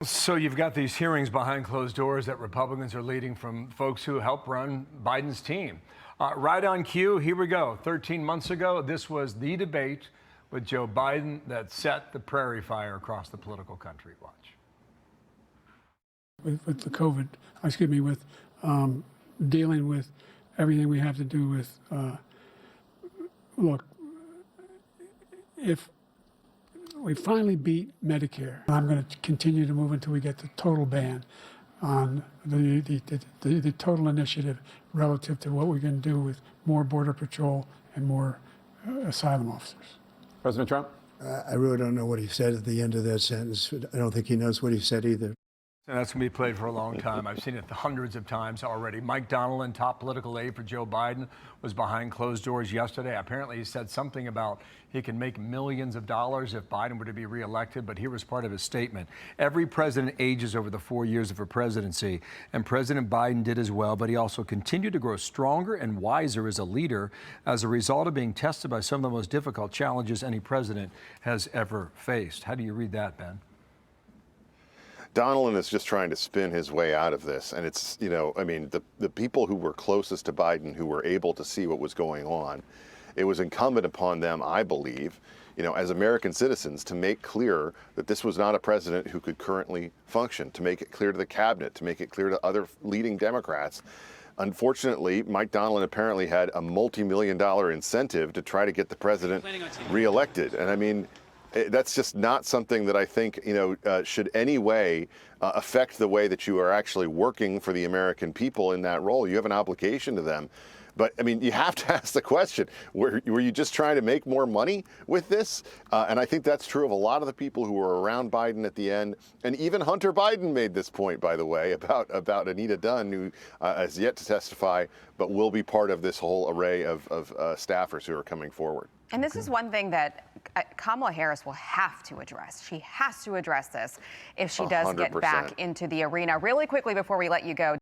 So you've got these hearings behind closed doors that Republicans are leading from folks who helped run Biden's team. Right on cue, here we go. 13 months ago, this was the debate with Joe Biden that set the prairie fire across the political country. Watch. With the COVID, with dealing with everything we have to do with, look, if we finally beat Medicare, I'm going to continue to move until we get the total ban on the total initiative relative to what we're going to do with more Border Patrol and more asylum officers. President Trump? I really don't know what he said at the end of that sentence. I don't think he knows what he said either. And that's going to be played for a long time. I've seen it hundreds of times already. Mike Donilon, top political aide for Joe Biden, was behind closed doors yesterday. Apparently he said something about he can make millions of dollars if Biden were to be reelected, but here was part of his statement. Every president ages over the 4 years of her presidency, and President Biden did as well, but he also continued to grow stronger and wiser as a leader as a result of being tested by some of the most difficult challenges any president has ever faced. How do you read that, Ben? Donilon is just trying to spin his way out of this. And it's, I mean, the people who were closest to Biden, who were able to see what was going on, it was incumbent upon them, I believe, as American citizens, to make clear that this was not a president who could currently function, to make it clear to the cabinet, to make it clear to other leading Democrats. Unfortunately, Mike Donilon apparently had a multi-million-dollar incentive to try to get the president reelected. And I mean, that's just not something that I think, should any way affect the way that you are actually working for the American people in that role. You have an obligation to them. But, I mean, you have to ask the question, were you just trying to make more money with this? And I think that's true of a lot of the people who were around Biden at the end. And even Hunter Biden made this point, by the way, about Anita Dunn, who has yet to testify, but will be part of this whole array of staffers who are coming forward. And this is one thing that Kamala Harris will have to address. She has to address this if she does 100%. get back into the arena. Really quickly before we let you go.